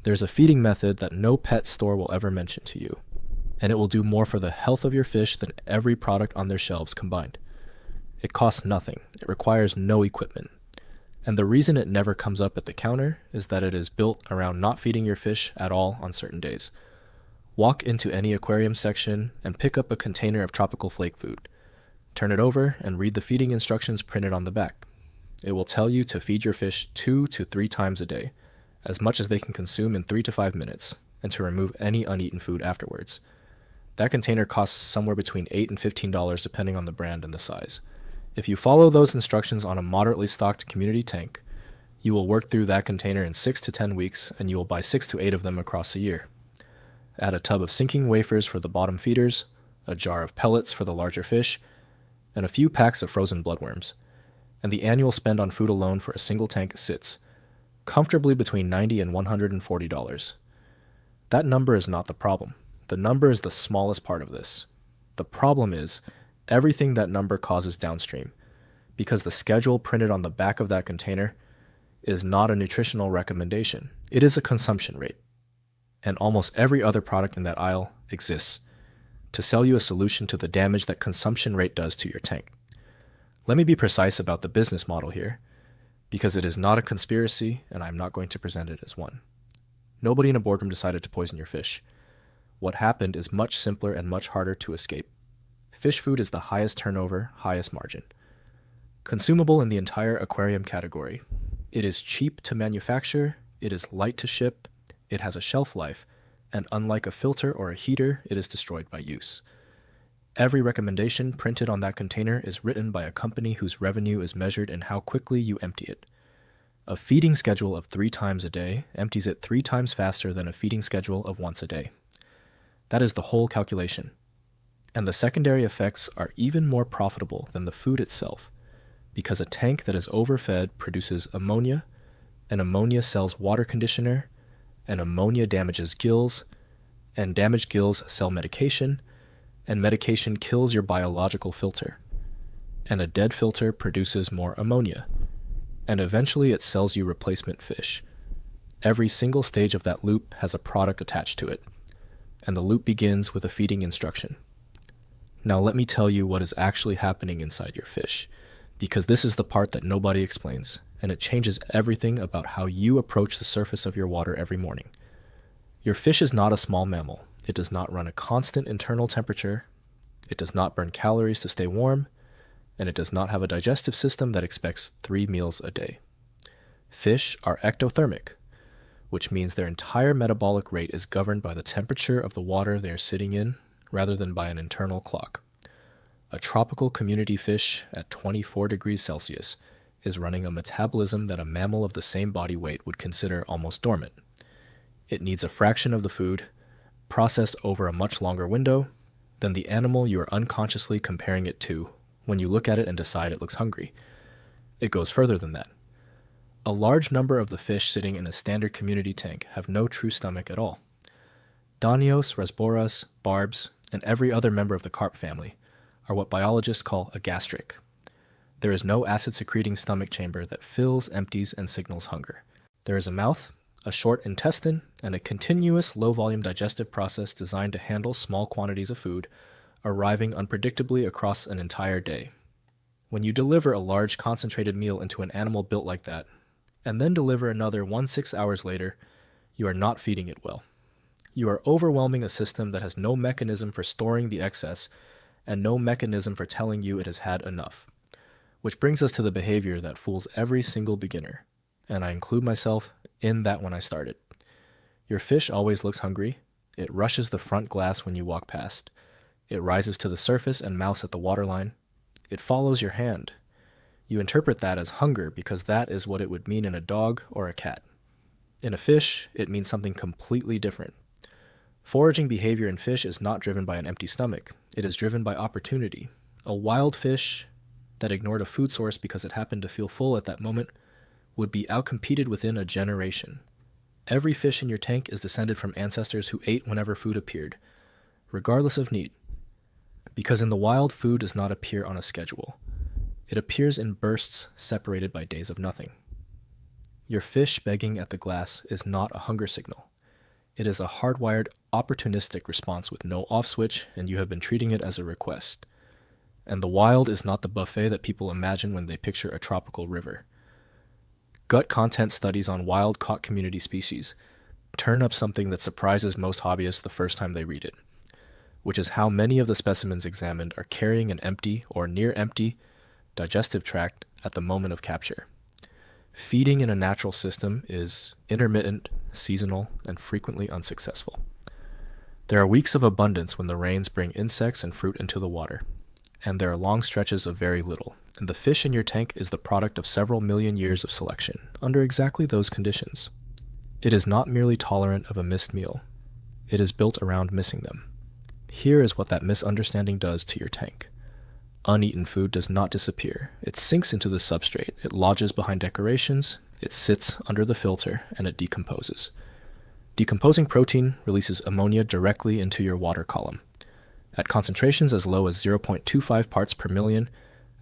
There's a feeding method that no pet store will ever mention to you, and it will do more for the health of your fish than every product on their shelves combined. It costs nothing. It requires no equipment. And the reason it never comes up at the counter is that it is built around not feeding your fish at all on certain days. Walk into any aquarium section and pick up a container of tropical flake food. Turn it over and read the feeding instructions printed on the back. It will tell you to feed your fish 2 to 3 times a day, as much as they can consume in 3 to 5 minutes, and to remove any uneaten food afterwards. That container costs somewhere between $8 and $15 depending on the brand and the size. If you follow those instructions on a moderately stocked community tank, you will work through that container in 6 to 10 weeks, and you will buy 6 to 8 of them across a year. Add a tub of sinking wafers for the bottom feeders, a jar of pellets for the larger fish, and a few packs of frozen bloodworms. And the annual spend on food alone for a single tank sits comfortably between $90 and $140. That number is not the problem. The number is the smallest part of this. The problem is everything that number causes downstream, because the schedule printed on the back of that container is not a nutritional recommendation. It is a consumption rate. And almost every other product in that aisle exists to sell you a solution to the damage that consumption rate does to your tank. Let me be precise about the business model here, because it is not a conspiracy and I'm not going to present it as one. Nobody in a boardroom decided to poison your fish. What happened is much simpler and much harder to escape. Fish food is the highest turnover, highest margin. Consumable in the entire aquarium category. It is cheap to manufacture, it is light to ship, it has a shelf life, and unlike a filter or a heater, it is destroyed by use. Every recommendation printed on that container is written by a company whose revenue is measured in how quickly you empty it. A feeding schedule of 3 times a day empties it 3 times faster than a feeding schedule of once a day. That is the whole calculation. And the secondary effects are even more profitable than the food itself, because a tank that is overfed produces ammonia, and ammonia sells water conditioner, and ammonia damages gills, and damaged gills sell medication, and medication kills your biological filter, and a dead filter produces more ammonia, and eventually it sells you replacement fish. Every single stage of that loop has a product attached to it, and the loop begins with a feeding instruction. Now let me tell you what is actually happening inside your fish, because this is the part that nobody explains, and it changes everything about how you approach the surface of your water every morning. Your fish is not a small mammal. It does not run a constant internal temperature, it does not burn calories to stay warm, and it does not have a digestive system that expects 3 meals a day. Fish are ectothermic, which means their entire metabolic rate is governed by the temperature of the water they are sitting in, rather than by an internal clock. A tropical community fish at 24 degrees Celsius is running a metabolism that a mammal of the same body weight would consider almost dormant. It needs a fraction of the food, processed over a much longer window, than the animal you are unconsciously comparing it to when you look at it and decide it looks hungry. It goes further than that. A large number of the fish sitting in a standard community tank have no true stomach at all. Danios, Rasboras, barbs, and every other member of the carp family are what biologists call a gastric. There is no acid-secreting stomach chamber that fills, empties, and signals hunger. There is a mouth, a short intestine, and a continuous low-volume digestive process designed to handle small quantities of food, arriving unpredictably across an entire day. When you deliver a large concentrated meal into an animal built like that, and then deliver another 1-6 hours later, you are not feeding it well. You are overwhelming a system that has no mechanism for storing the excess and no mechanism for telling you it has had enough. Which brings us to the behavior that fools every single beginner, and I include myself in that when I started. Your fish always looks hungry. It rushes the front glass when you walk past. It rises to the surface and mouths at the waterline. It follows your hand. You interpret that as hunger because that is what it would mean in a dog or a cat. In a fish, it means something completely different. Foraging behavior in fish is not driven by an empty stomach. It is driven by opportunity. A wild fish that ignored a food source because it happened to feel full at that moment would be outcompeted within a generation. Every fish in your tank is descended from ancestors who ate whenever food appeared, regardless of need. Because in the wild, food does not appear on a schedule. It appears in bursts separated by days of nothing. Your fish begging at the glass is not a hunger signal. It is a hardwired, opportunistic response with no off switch, and you have been treating it as a request. And the wild is not the buffet that people imagine when they picture a tropical river. Gut content studies on wild-caught community species turn up something that surprises most hobbyists the first time they read it, which is how many of the specimens examined are carrying an empty or near-empty digestive tract at the moment of capture. Feeding in a natural system is intermittent, seasonal, and frequently unsuccessful. There are weeks of abundance when the rains bring insects and fruit into the water, and there are long stretches of very little, and the fish in your tank is the product of several million years of selection under exactly those conditions. It is not merely tolerant of a missed meal. It is built around missing them. Here is what that misunderstanding does to your tank. Uneaten food does not disappear. It sinks into the substrate. It lodges behind decorations. It sits under the filter, and it decomposes. Decomposing protein releases ammonia directly into your water column. At concentrations as low as 0.25 parts per million,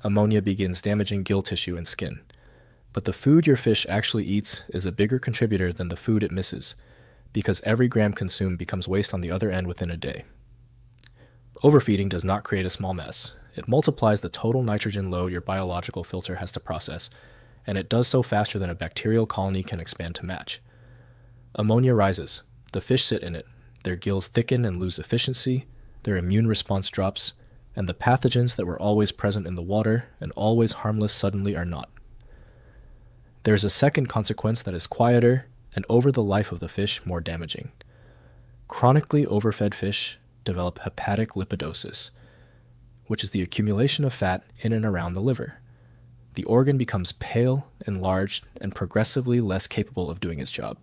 ammonia begins damaging gill tissue and skin. But the food your fish actually eats is a bigger contributor than the food it misses, because every gram consumed becomes waste on the other end within a day. Overfeeding does not create a small mess. It multiplies the total nitrogen load your biological filter has to process, and it does so faster than a bacterial colony can expand to match. Ammonia rises. The fish sit in it. Their gills thicken and lose efficiency. Their immune response drops, and the pathogens that were always present in the water and always harmless suddenly are not. There is a second consequence that is quieter and over the life of the fish more damaging. Chronically overfed fish develop hepatic lipidosis, which is the accumulation of fat in and around the liver. The organ becomes pale, enlarged, and progressively less capable of doing its job.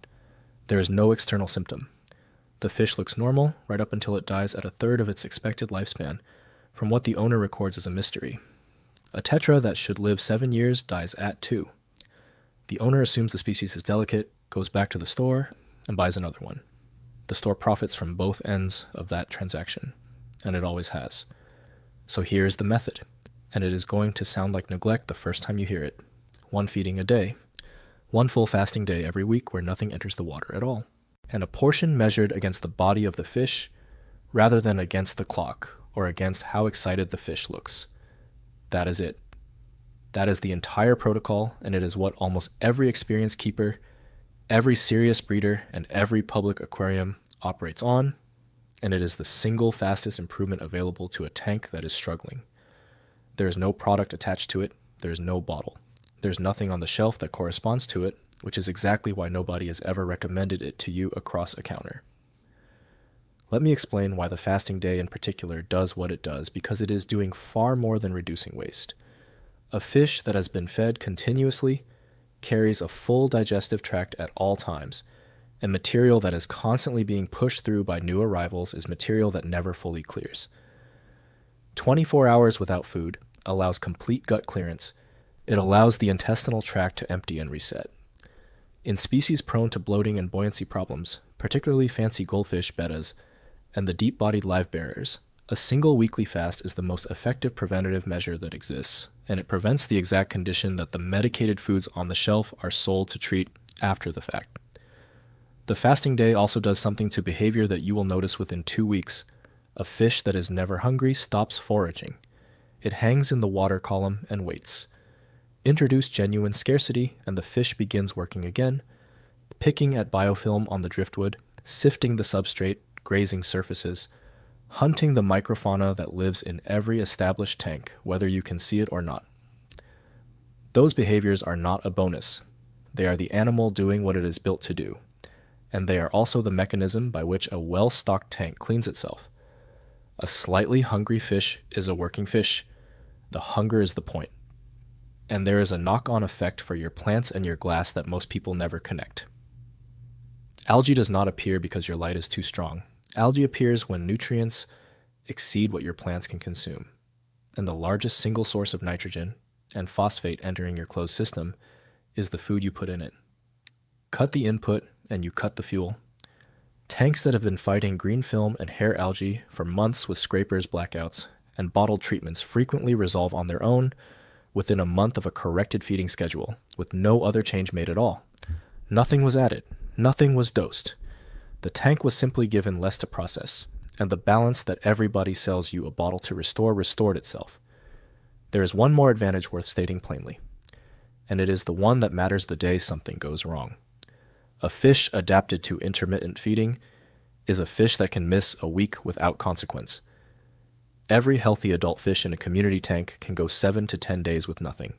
There is no external symptom. The fish looks normal right up until it dies at a third of its expected lifespan, from what the owner records as a mystery. A tetra that should live 7 years dies at 2. The owner assumes the species is delicate, goes back to the store, and buys another one. The store profits from both ends of that transaction, and it always has. So here's the method, and it is going to sound like neglect the first time you hear it. 1 feeding a day. 1 full fasting day every week where nothing enters the water at all. And a portion measured against the body of the fish rather than against the clock or against how excited the fish looks. That is it. That is the entire protocol, and it is what almost every experienced keeper, every serious breeder, and every public aquarium operates on, and it is the single fastest improvement available to a tank that is struggling. There is no product attached to it. There is no bottle. There's nothing on the shelf that corresponds to it, which is exactly why nobody has ever recommended it to you across a counter. Let me explain why the fasting day in particular does what it does, because it is doing far more than reducing waste. A fish that has been fed continuously carries a full digestive tract at all times, and material that is constantly being pushed through by new arrivals is material that never fully clears. 24 hours without food allows complete gut clearance. It allows the intestinal tract to empty and reset. In species prone to bloating and buoyancy problems, particularly fancy goldfish bettas and the deep-bodied live bearers, a single weekly fast is the most effective preventative measure that exists, and it prevents the exact condition that the medicated foods on the shelf are sold to treat after the fact. The fasting day also does something to behavior that you will notice within 2 weeks. A fish that is never hungry stops foraging. It hangs in the water column and waits. Introduce genuine scarcity, and the fish begins working again, picking at biofilm on the driftwood, sifting the substrate, grazing surfaces, hunting the microfauna that lives in every established tank, whether you can see it or not. Those behaviors are not a bonus. They are the animal doing what it is built to do, and they are also the mechanism by which a well-stocked tank cleans itself. A slightly hungry fish is a working fish. The hunger is the point. And there is a knock-on effect for your plants and your glass that most people never connect. Algae does not appear because your light is too strong. Algae appears when nutrients exceed what your plants can consume, and the largest single source of nitrogen and phosphate entering your closed system is the food you put in it. Cut the input and you cut the fuel. Tanks that have been fighting green film and hair algae for months with scrapers, blackouts, and bottled treatments frequently resolve on their own within a month of a corrected feeding schedule, with no other change made at all. Nothing was added. Nothing was dosed. The tank was simply given less to process, and the balance that everybody sells you a bottle to restore restored itself. There is one more advantage worth stating plainly, and it is the one that matters the day something goes wrong. A fish adapted to intermittent feeding is a fish that can miss a week without consequence. Every healthy adult fish in a community tank can go 7 to 10 days with nothing,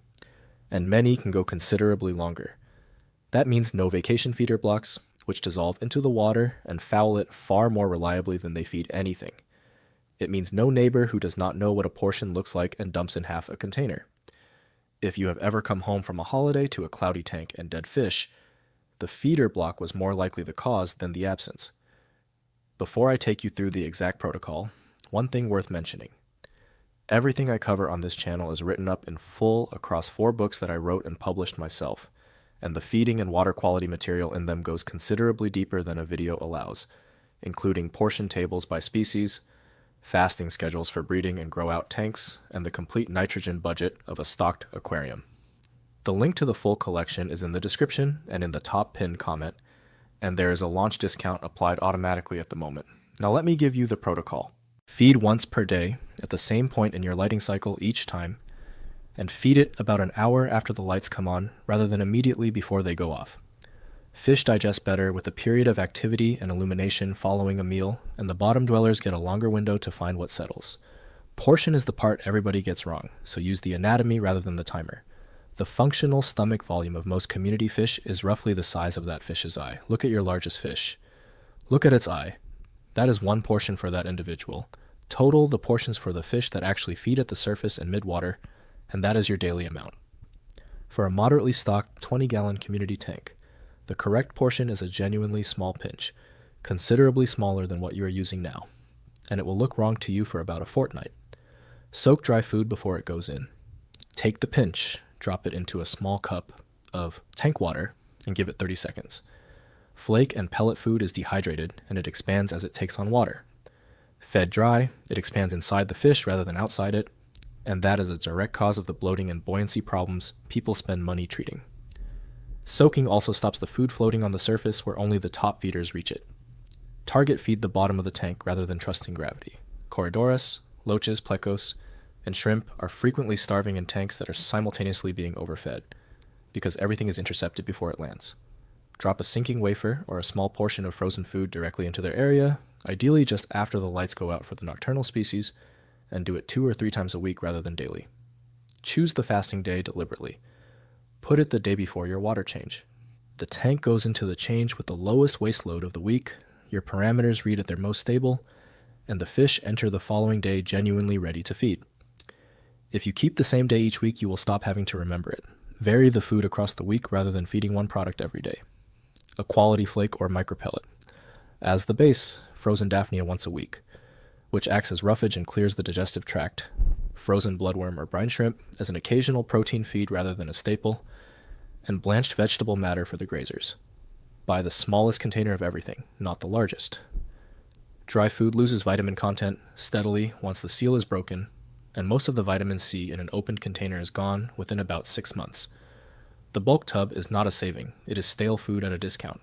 and many can go considerably longer. That means no vacation feeder blocks, which dissolve into the water and foul it far more reliably than they feed anything. It means no neighbor who does not know what a portion looks like and dumps in half a container. If you have ever come home from a holiday to a cloudy tank and dead fish, the feeder block was more likely the cause than the absence. Before I take you through the exact protocol, one thing worth mentioning. Everything I cover on this channel is written up in full across 4 books that I wrote and published myself, and the feeding and water quality material in them goes considerably deeper than a video allows, including portion tables by species, fasting schedules for breeding and grow out tanks, and the complete nitrogen budget of a stocked aquarium. The link to the full collection is in the description and in the top pinned comment, and there is a launch discount applied automatically at the moment. Now let me give you the protocol. Feed once per day at the same point in your lighting cycle each time, and feed it about an hour after the lights come on rather than immediately before they go off. Fish digest better with a period of activity and illumination following a meal, and the bottom dwellers get a longer window to find what settles. Portion is the part everybody gets wrong, so use the anatomy rather than the timer. The functional stomach volume of most community fish is roughly the size of that fish's eye. Look at your largest fish. Look at its eye. That is 1 portion for that individual. Total the portions for the fish that actually feed at the surface and mid-water, and that is your daily amount. For a moderately stocked 20-gallon community tank, the correct portion is a genuinely small pinch, considerably smaller than what you are using now, and it will look wrong to you for about a fortnight. Soak dry food before it goes in. Take the pinch, drop it into a small cup of tank water, and give it 30 seconds. Flake and pellet food is dehydrated, and it expands as it takes on water. Fed dry, it expands inside the fish rather than outside it, and that is a direct cause of the bloating and buoyancy problems people spend money treating. Soaking also stops the food floating on the surface where only the top feeders reach it. Target feed the bottom of the tank rather than trusting gravity. Corydoras, loaches, plecos, and shrimp are frequently starving in tanks that are simultaneously being overfed, because everything is intercepted before it lands. Drop a sinking wafer or a small portion of frozen food directly into their area, ideally just after the lights go out for the nocturnal species, and do it 2 or 3 times a week rather than daily. Choose the fasting day deliberately. Put it the day before your water change. The tank goes into the change with the lowest waste load of the week, your parameters read at their most stable, and the fish enter the following day genuinely ready to feed. If you keep the same day each week, you will stop having to remember it. Vary the food across the week rather than feeding one product every day. A quality flake or micropellet. As the base, frozen Daphnia once a week, which acts as roughage and clears the digestive tract. Frozen bloodworm or brine shrimp as an occasional protein feed rather than a staple, and blanched vegetable matter for the grazers. Buy the smallest container of everything, not the largest. Dry food loses vitamin content steadily once the seal is broken, and most of the vitamin C in an opened container is gone within about 6 months. The bulk tub is not a saving, it is stale food at a discount.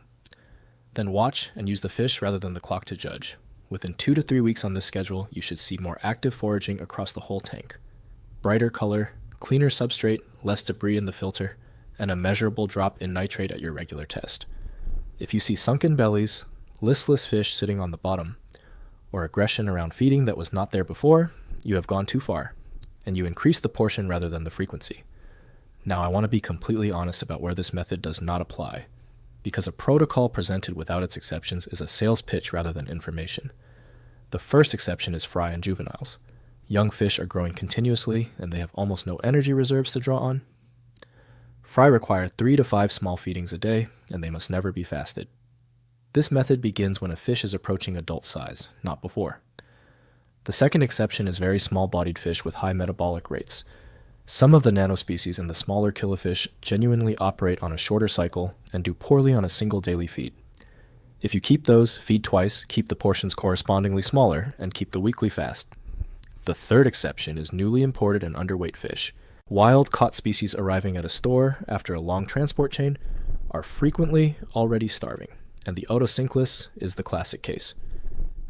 Then watch and use the fish rather than the clock to judge. Within 2 to 3 weeks on this schedule, you should see more active foraging across the whole tank. Brighter color, cleaner substrate, less debris in the filter, and a measurable drop in nitrate at your regular test. If you see sunken bellies, listless fish sitting on the bottom, or aggression around feeding that was not there before, you have gone too far, and you increase the portion rather than the frequency. Now I want to be completely honest about where this method does not apply, because a protocol presented without its exceptions is a sales pitch rather than information. The first exception is fry and juveniles. Young fish are growing continuously, and they have almost no energy reserves to draw on. Fry require 3 to 5 small feedings a day, and they must never be fasted. This method begins when a fish is approaching adult size, not before. The second exception is very small-bodied fish with high metabolic rates. Some of the nanospecies and the smaller killifish genuinely operate on a shorter cycle and do poorly on a single daily feed. If you keep those, feed twice, keep the portions correspondingly smaller, and keep the weekly fast. The third exception is newly imported and underweight fish. Wild-caught species arriving at a store after a long transport chain are frequently already starving, and the otocinclus is the classic case.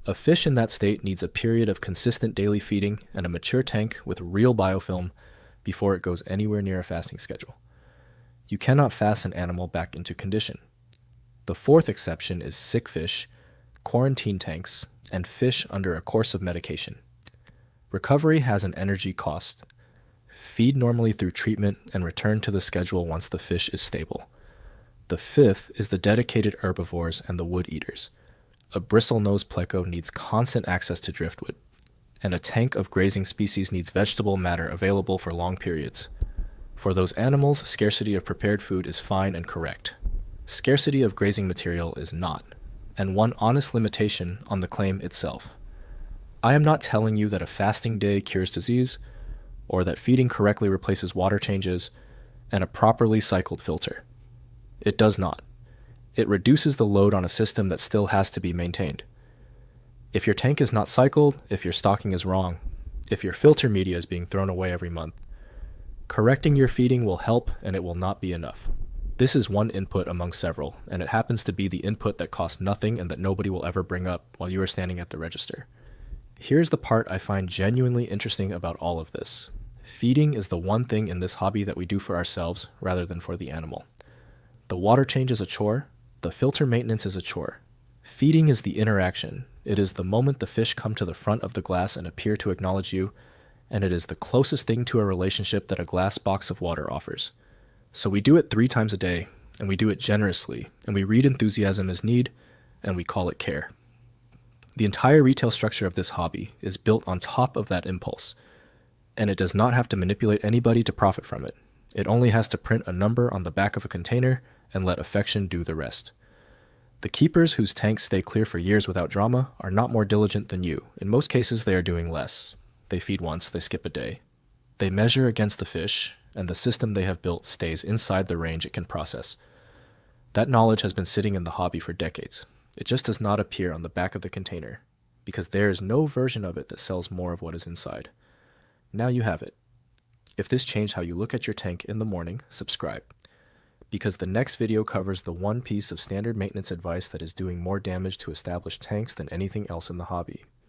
A fish in that state needs a period of consistent daily feeding and a mature tank with real biofilm before it goes anywhere near a fasting schedule. You cannot fast an animal back into condition. The fourth exception is sick fish, quarantine tanks, and fish under a course of medication. Recovery has an energy cost. Feed normally through treatment and return to the schedule once the fish is stable. The fifth is the dedicated herbivores and the wood eaters. A bristlenose pleco needs constant access to driftwood, and a tank of grazing species needs vegetable matter available for long periods. For those animals, scarcity of prepared food is fine and correct. Scarcity of grazing material is not, and one honest limitation on the claim itself. I am not telling you that a fasting day cures disease, or that feeding correctly replaces water changes and a properly cycled filter. It does not. It reduces the load on a system that still has to be maintained. If your tank is not cycled, if your stocking is wrong, if your filter media is being thrown away every month, correcting your feeding will help, and it will not be enough. This is one input among several, and it happens to be the input that costs nothing and that nobody will ever bring up while you are standing at the register. Here's the part I find genuinely interesting about all of this. Feeding is the one thing in this hobby that we do for ourselves rather than for the animal. The water change is a chore. The filter maintenance is a chore. Feeding is the interaction. It is the moment the fish come to the front of the glass and appear to acknowledge you, and it is the closest thing to a relationship that a glass box of water offers. So we do it 3 times a day, and we do it generously, and we read enthusiasm as need, and we call it care. The entire retail structure of this hobby is built on top of that impulse, and it does not have to manipulate anybody to profit from it. It only has to print a number on the back of a container and let affection do the rest. The keepers whose tanks stay clear for years without drama are not more diligent than you. In most cases, they are doing less. They feed once, they skip a day. They measure against the fish, and the system they have built stays inside the range it can process. That knowledge has been sitting in the hobby for decades. It just does not appear on the back of the container, because there is no version of it that sells more of what is inside. Now you have it. If this changed how you look at your tank in the morning, subscribe, because the next video covers the one piece of standard maintenance advice that is doing more damage to established tanks than anything else in the hobby.